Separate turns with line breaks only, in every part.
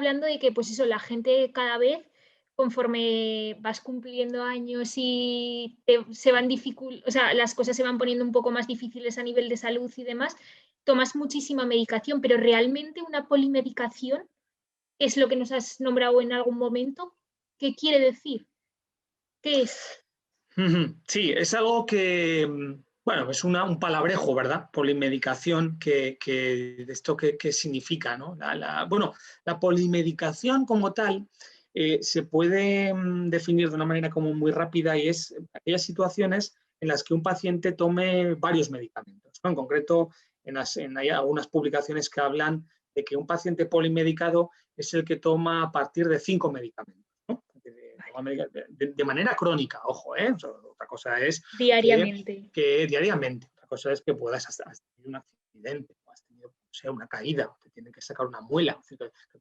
hablando de que, pues eso, la gente cada vez, conforme vas cumpliendo años y se van o sea, las cosas se van poniendo un poco más difíciles a nivel de salud y demás, tomas muchísima medicación, pero realmente una polimedicación es lo que nos has nombrado en algún momento. ¿Qué quiere decir? ¿Qué es?
Sí, es algo que, bueno, es un palabrejo, ¿verdad? Polimedicación, de esto qué significa, ¿no? Bueno, la polimedicación como tal se puede definir de una manera como muy rápida y es aquellas situaciones en las que un paciente tome varios medicamentos, ¿no? En concreto, hay algunas publicaciones que hablan de que un paciente polimedicado es el que toma a partir de 5 medicamentos, ¿no? De manera crónica, ojo, otra cosa es
Diariamente.
que diariamente, otra cosa es que has tenido un accidente, o has tenido, o sea, una caída, o te tienen que sacar una muela.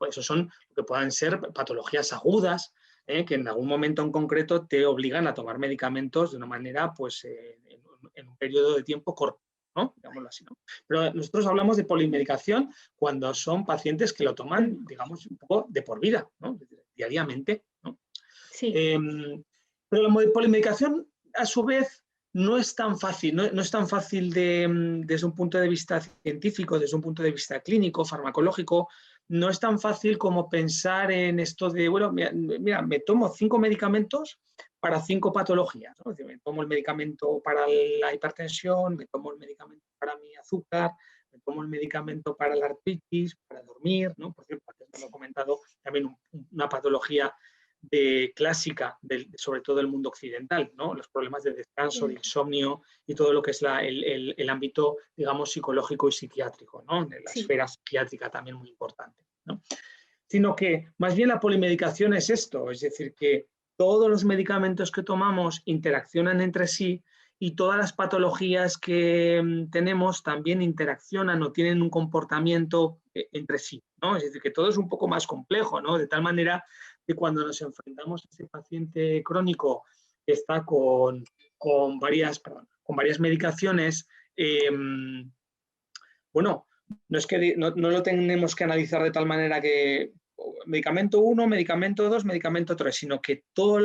Eso son lo que puedan ser patologías agudas, que en algún momento en concreto te obligan a tomar medicamentos de una manera, pues, en un periodo de tiempo corto, ¿no? Digámoslo así, ¿no? Pero nosotros hablamos de polimedicación cuando son pacientes que lo toman, digamos, un poco de por vida, ¿no? Diariamente, ¿no?
Sí.
Pero la polimedicación, a su vez, no es tan fácil, no es tan fácil desde un punto de vista científico, desde un punto de vista clínico, farmacológico, no es tan fácil como pensar en esto de, bueno, mira, me tomo 5 medicamentos para 5 patologías, ¿no? Es decir, me tomo el medicamento para la hipertensión, me tomo el medicamento para mi azúcar, me tomo el medicamento para la artritis, para dormir, ¿no? Por cierto, antes me lo he comentado, también una patología clásica, sobre todo del mundo occidental, ¿no? Los problemas de descanso, de insomnio y todo lo que es el ámbito, digamos, psicológico y psiquiátrico, ¿no? La
Sí.
esfera psiquiátrica también muy importante, ¿no? Sino que más bien la polimedicación es esto, es decir, que todos los medicamentos que tomamos interaccionan entre sí y todas las patologías que tenemos también interaccionan o tienen un comportamiento entre sí, ¿no? Es decir, que todo es un poco más complejo, ¿no? De tal manera que cuando nos enfrentamos a ese paciente crónico que está con varias medicaciones, bueno, no es que no lo tenemos que analizar de tal manera que medicamento 1, medicamento 2, medicamento 3, sino que todos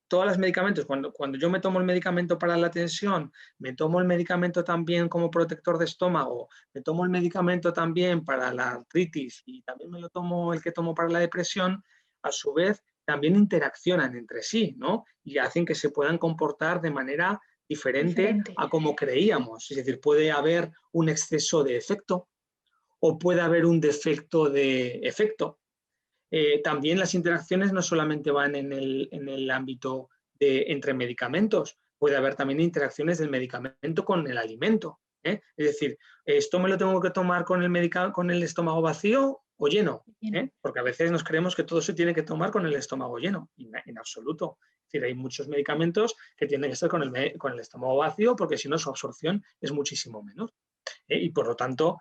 los medicamentos, cuando yo me tomo el medicamento para la tensión, me tomo el medicamento también como protector de estómago, me tomo el medicamento también para la artritis y también me lo tomo el que tomo para la depresión, a su vez también interaccionan entre sí, ¿no? Y hacen que se puedan comportar de manera diferente
Diferente.
a como creíamos. Es decir, puede haber un exceso de efecto o puede haber un defecto de efecto. También las interacciones no solamente van en el ámbito entre medicamentos, puede haber también interacciones del medicamento con el alimento. Es decir, esto me lo tengo que tomar con el estómago vacío o lleno, porque a veces nos creemos que todo se tiene que tomar con el estómago lleno, y en absoluto. Es decir, hay muchos medicamentos que tienen que estar con el estómago vacío porque si no su absorción es muchísimo menor. Y por lo tanto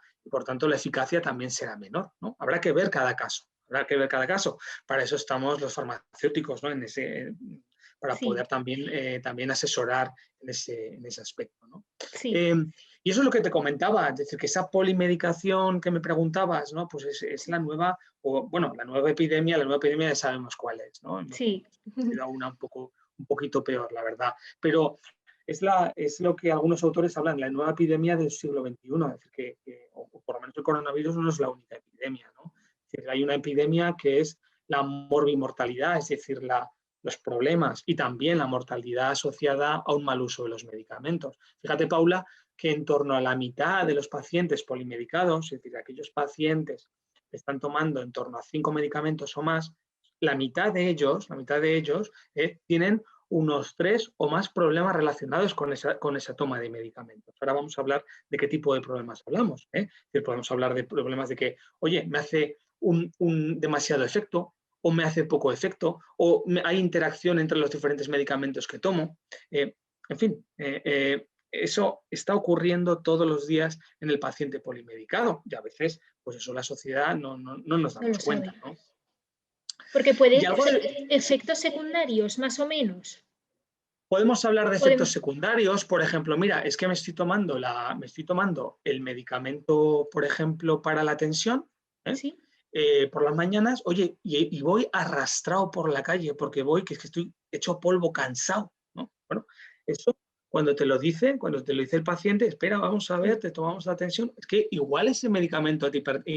la eficacia también será menor, ¿no? Habrá que ver cada caso. Para eso estamos los farmacéuticos, ¿no? Para poder también asesorar en ese aspecto, ¿no?
Sí.
Y eso es lo que te comentaba, es decir, que esa polimedicación que me preguntabas, ¿no? Pues es la nueva epidemia ya sabemos cuál es, ¿no? Hemos
Sí.
sido una un poquito peor, la verdad. Pero es lo que algunos autores hablan, la nueva epidemia del siglo XXI, es decir, o por lo menos el coronavirus no es la única epidemia, ¿no? Es decir, hay una epidemia que es la morbimortalidad, es decir, los problemas y también la mortalidad asociada a un mal uso de los medicamentos. Fíjate, Paula, que en torno a la mitad de los pacientes polimedicados, es decir, aquellos pacientes que están tomando en torno a 5 medicamentos o más, la mitad de ellos tienen unos 3 o más problemas relacionados con esa toma de medicamentos. Ahora vamos a hablar de qué tipo de problemas hablamos. Podemos hablar de problemas de que, oye, me hace un demasiado efecto, o me hace poco efecto, o hay interacción entre los diferentes medicamentos que tomo. En fin, eso está ocurriendo todos los días en el paciente polimedicado y a veces, pues eso la sociedad no nos
No lo
damos cuenta,
sabe.
¿no?
Porque puede
Y algo
efectos secundarios, más o menos.
podemos hablar de efectos
Podemos.
secundarios, por ejemplo, mira, es que me estoy tomando el medicamento, por ejemplo, para la tensión, ¿eh?
Sí.
por las mañanas, oye, y voy arrastrado por la calle porque voy, que es que estoy hecho polvo, cansado, ¿no? Bueno, eso cuando te lo dice el paciente, espera, vamos a ver, te tomamos la tensión, es que igual ese medicamento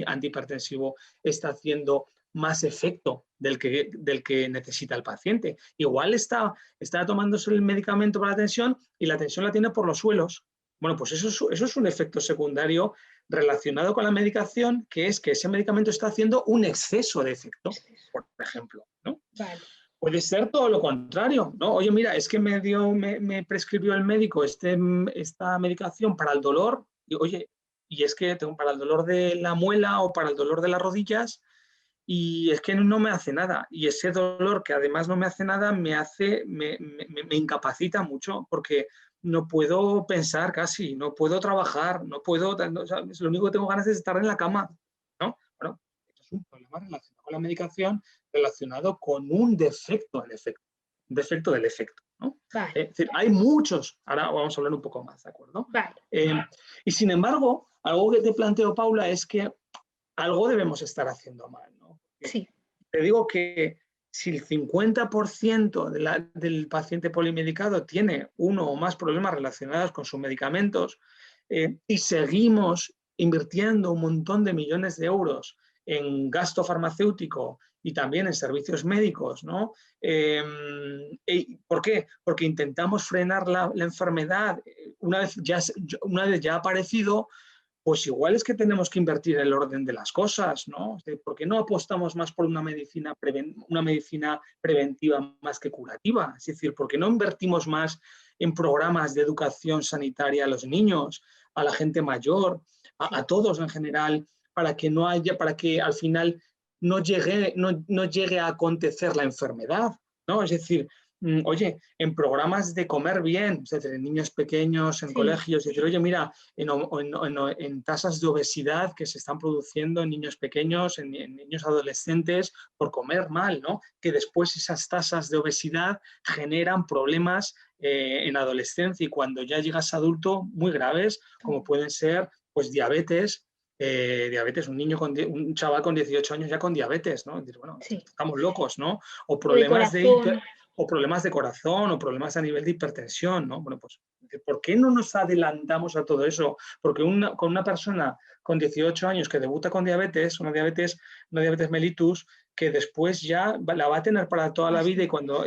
antihipertensivo está haciendo más efecto del que necesita el paciente. Igual está tomándose el medicamento para la tensión y la tensión la tiene por los suelos. Bueno, pues eso es un efecto secundario relacionado con la medicación, que es que ese medicamento está haciendo un exceso de efecto, por ejemplo, ¿no?
Vale.
Puede ser todo lo contrario, ¿no? Oye, mira, es que me prescribió el médico esta medicación para el dolor, y oye, y es que tengo para el dolor de la muela o para el dolor de las rodillas, y es que no me hace nada. Y ese dolor que además no me hace nada, me incapacita mucho, porque no puedo pensar casi, no puedo trabajar, no puedo, o sea, lo único que tengo ganas es estar en la cama, ¿no? Bueno, esto es un problema relacionado con la medicación, relacionado con un defecto del efecto, ¿no?
Vale.
Es decir, hay muchos, ahora vamos a hablar un poco más, ¿de acuerdo?
Vale.
Y sin embargo, algo que te planteo, Paula, es que algo debemos estar haciendo mal, ¿no?
Sí.
Te digo que si el 50% del paciente polimedicado tiene uno o más problemas relacionados con sus medicamentos y seguimos invirtiendo un montón de millones de euros en gasto farmacéutico y también en servicios médicos, ¿no? ¿Por qué? Porque intentamos frenar la enfermedad una vez ya ha aparecido, pues igual es que tenemos que invertir en el orden de las cosas, ¿no? ¿Por qué no apostamos más por una medicina preventiva más que curativa? Es decir, ¿por qué no invertimos más en programas de educación sanitaria a los niños, a la gente mayor, a todos en general, para que al final no llegue a acontecer la enfermedad, ¿no? Es decir, oye, en programas de comer bien, es decir, en niños pequeños, en colegios, decir, oye, mira, en tasas de obesidad que se están produciendo en niños pequeños, en niños adolescentes, por comer mal, ¿no? Que después esas tasas de obesidad generan problemas en adolescencia y cuando ya llegas adulto muy graves, como pueden ser, pues, diabetes, un chaval con 18 años ya con diabetes, ¿no? Bueno, estamos locos, ¿no? O problemas o problemas de corazón o problemas a nivel de hipertensión, ¿no? Bueno, pues, ¿por qué no nos adelantamos a todo eso? Porque con una persona con 18 años que debuta con diabetes, una diabetes mellitus, que después ya la va a tener para toda la vida y cuando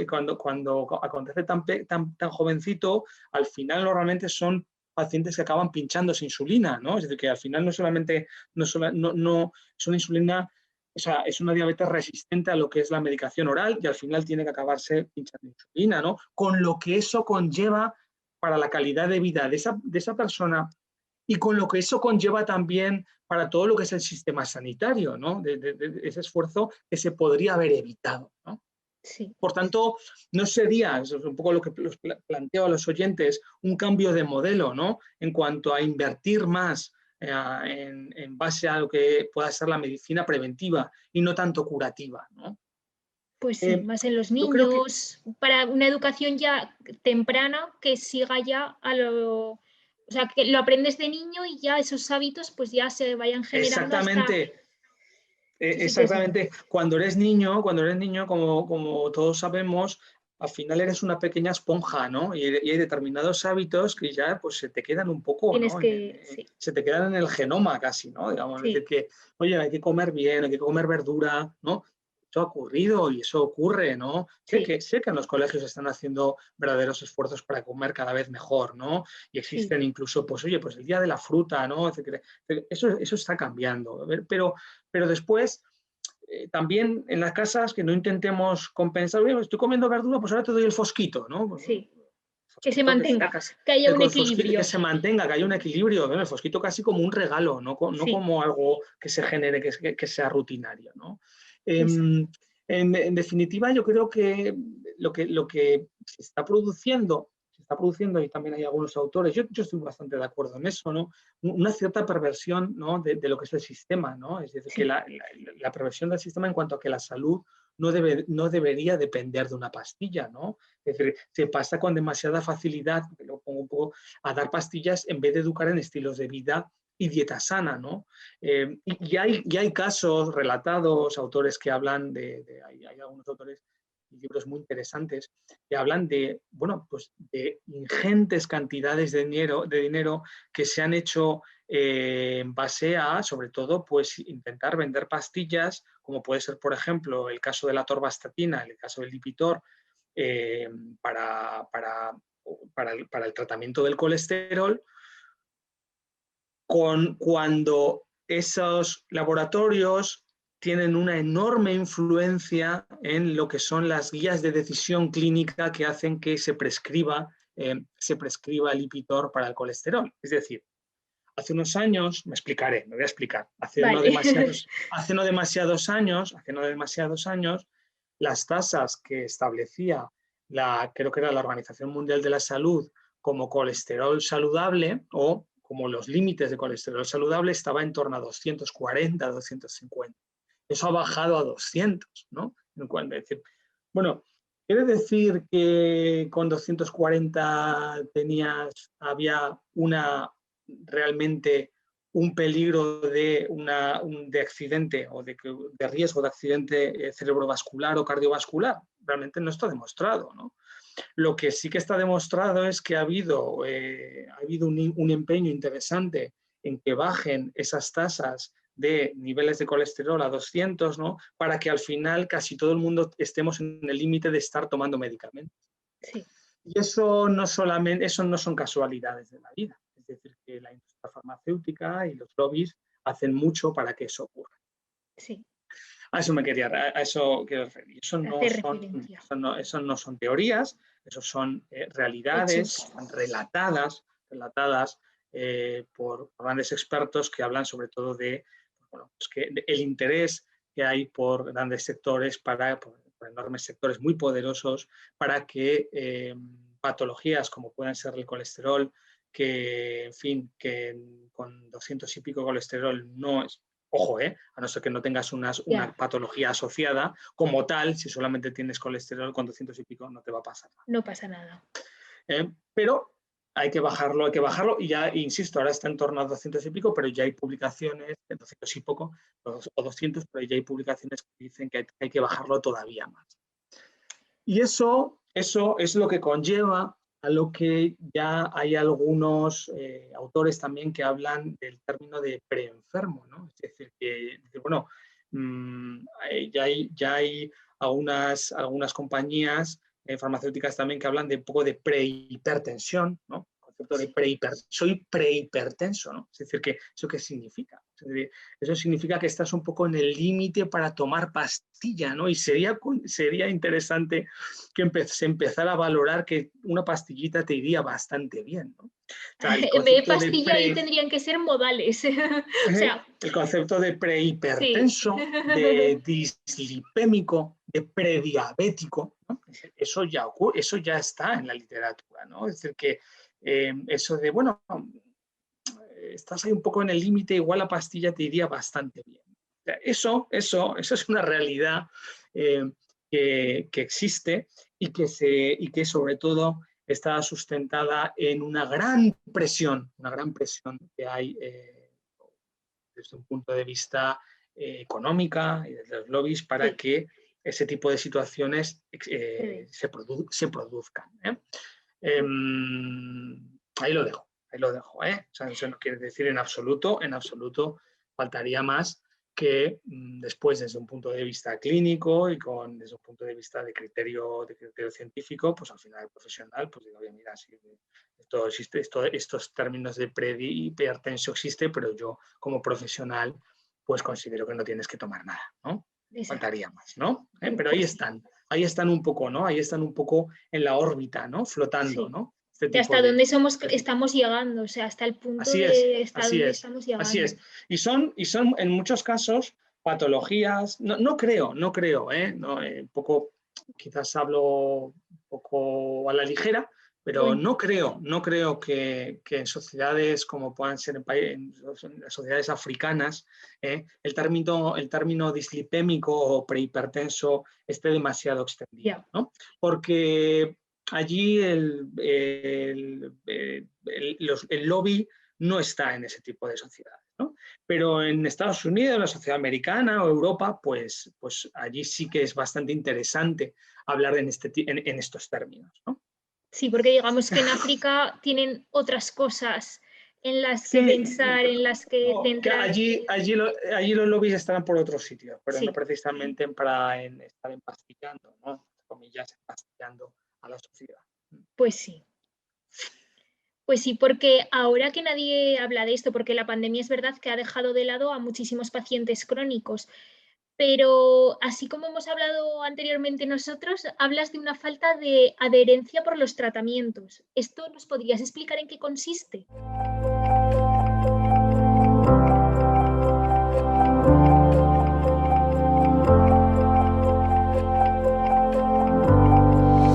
acontece tan jovencito, al final normalmente son pacientes que acaban pinchándose insulina, ¿no? Es decir, que al final no es una insulina, o sea, es una diabetes resistente a lo que es la medicación oral y al final tiene que acabarse pinchando insulina, ¿no? Con lo que eso conlleva para la calidad de vida de esa persona y con lo que eso conlleva también para todo lo que es el sistema sanitario, ¿no? De ese esfuerzo que se podría haber evitado, ¿no?
Sí.
Por tanto, no sería, eso es un poco lo que los planteo a los oyentes, un cambio de modelo, ¿no? En cuanto a invertir más en base a lo que pueda ser la medicina preventiva y no tanto curativa, ¿no?
Pues sí, más en los
Yo creo que
niños, para una educación ya temprana que siga ya o sea, que lo aprendes de niño y ya esos hábitos pues ya se vayan generando hasta...
exactamente. Cuando eres niño, como todos sabemos, al final eres una pequeña esponja, ¿no? Y hay determinados hábitos que ya pues se te quedan un poco,
Tienes
¿no?
que... Sí.
Se te quedan en el genoma casi, ¿no? Digamos, es
Sí.
decir que, oye, hay que comer bien, hay que comer verdura, ¿no? Eso ha ocurrido y eso ocurre, ¿no? Sé que en los colegios están haciendo verdaderos esfuerzos para comer cada vez mejor, ¿no? Y existen incluso, pues, oye, pues el día de la fruta, ¿no? Eso está cambiando. Pero después, también en las casas, que no intentemos compensar, oye, estoy comiendo verdura, pues ahora te doy el fosquito, ¿no? Pues,
Sí. Que se
fosquito
mantenga, que haya un equilibrio.
que se mantenga, que haya un equilibrio, ¿no? El fosquito casi como un regalo, no como algo que se genere, que sea rutinario, ¿no? En definitiva, yo creo que lo que se está produciendo, y también hay algunos autores, yo estoy bastante de acuerdo en eso, ¿no? Una cierta perversión, ¿no? de lo que es el sistema, ¿no? Es decir, que la perversión del sistema en cuanto a que la salud no debería depender de una pastilla, ¿no? Es decir, se pasa con demasiada facilidad, lo pongo un poco, a dar pastillas en vez de educar en estilos de vida y dieta sana, ¿no? Y hay casos relatados, autores que hablan hay algunos autores y libros muy interesantes que hablan de, bueno, pues de ingentes cantidades de dinero que se han hecho en base a, sobre todo, pues intentar vender pastillas, como puede ser, por ejemplo, el caso de la atorvastatina, el caso del Lipitor, eh, para, para, para el tratamiento del colesterol, cuando esos laboratorios tienen una enorme influencia en lo que son las guías de decisión clínica que hacen que se prescriba el Lipitor para el colesterol. Es decir, hace unos años, me voy a explicar, hace no
Vale.
demasiados años, las tasas que establecía creo que era la Organización Mundial de la Salud como colesterol saludable, o como los límites de colesterol saludable, estaba en torno a 240, 250. Eso ha bajado a 200, ¿no? Bueno, ¿quiere decir que con 240 había realmente un peligro de accidente o de riesgo de accidente cerebrovascular o cardiovascular? Realmente no está demostrado, ¿no? Lo que sí que está demostrado es que ha habido un empeño interesante en que bajen esas tasas de niveles de colesterol a 200, ¿no? Para que al final casi todo el mundo estemos en el límite de estar tomando medicamentos.
Sí.
Y eso no son casualidades de la vida. Es decir, que la industria farmacéutica y los lobbies hacen mucho para que eso ocurra.
Sí.
A eso quiero referir. Eso no son teorías, eso son realidades relatadas por grandes expertos que hablan sobre todo de el interés que hay por grandes sectores, por enormes sectores muy poderosos, para que patologías como pueden ser el colesterol, que con 200 y pico colesterol no es. Ojo, a no ser que no tengas una patología asociada, como tal, si solamente tienes colesterol con 200 y pico no te va a pasar nada.
No pasa nada.
Pero hay que bajarlo, y ya, insisto, ahora está en torno a 200 y pico, pero ya hay publicaciones, 200 y poco, o 200, pero ya hay publicaciones que dicen que hay que bajarlo todavía más. Y eso es lo que conlleva a lo que ya hay algunos autores también que hablan del término de preenfermo, ¿no? Es decir, bueno, ya hay algunas compañías farmacéuticas también que hablan de un poco de prehipertensión, ¿no? El concepto de soy prehipertenso, ¿no? Es decir, ¿eso qué significa? Es decir, eso significa que estás un poco en el límite para tomar pastilla, ¿no? Y sería interesante que se empezara a valorar que una pastillita te iría bastante bien, ¿no? O sea,
en vez de pastilla ahí tendrían que ser modales. O sea,
el concepto de prehipertenso, sí. De dislipémico, de prediabético, ¿no? Eso ya está en la literatura, ¿no? Es decir, que eso de, bueno, estás ahí un poco en el límite, igual la pastilla te iría bastante bien. O sea, eso es una realidad que existe y que sobre todo está sustentada en una gran presión que hay desde un punto de vista económica y desde los lobbies para que ese tipo de situaciones se produzcan. Ahí lo dejo. O sea, eso no quiere decir en absoluto, faltaría más que después, desde un punto de vista clínico y desde un punto de vista de criterio científico, pues al final el profesional, pues digo, oye, mira, sí, esto existe, estos términos de prehipertenso existe, pero yo como profesional, pues considero que no tienes que tomar nada, ¿no? Exacto. Faltaría más, ¿no? Pero ahí están un poco, ¿no? Ahí están un poco en la órbita, ¿no? Flotando, ¿no?
Hasta dónde estamos llegando, o sea, hasta el punto de hasta dónde estamos llegando.
Así es. Y son en muchos casos patologías, no creo, un poco, quizás hablo un poco a la ligera, pero no creo que en sociedades como puedan ser en sociedades africanas, el término dislipémico o prehipertenso esté demasiado extendido, ¿no? Porque allí el lobby no está en ese tipo de sociedades, ¿no? Pero en Estados Unidos, en la sociedad americana o Europa, pues allí sí que es bastante interesante hablar en estos términos, ¿no?
Sí, porque digamos que en África tienen otras cosas en las que
Sí,
pensar, en las que
no, que
centrarse.
allí los lobbies estarán por otros sitios, pero no
Sí,
precisamente para estar empastillando, ¿no? Entre comillas, empastillando a la sociedad.
pues sí. Pues sí, porque ahora que nadie habla de esto, porque la pandemia es verdad que ha dejado de lado a muchísimos pacientes crónicos, pero así como hemos hablado anteriormente nosotros, hablas de una falta de adherencia por los tratamientos. ¿Esto nos podrías explicar en qué consiste?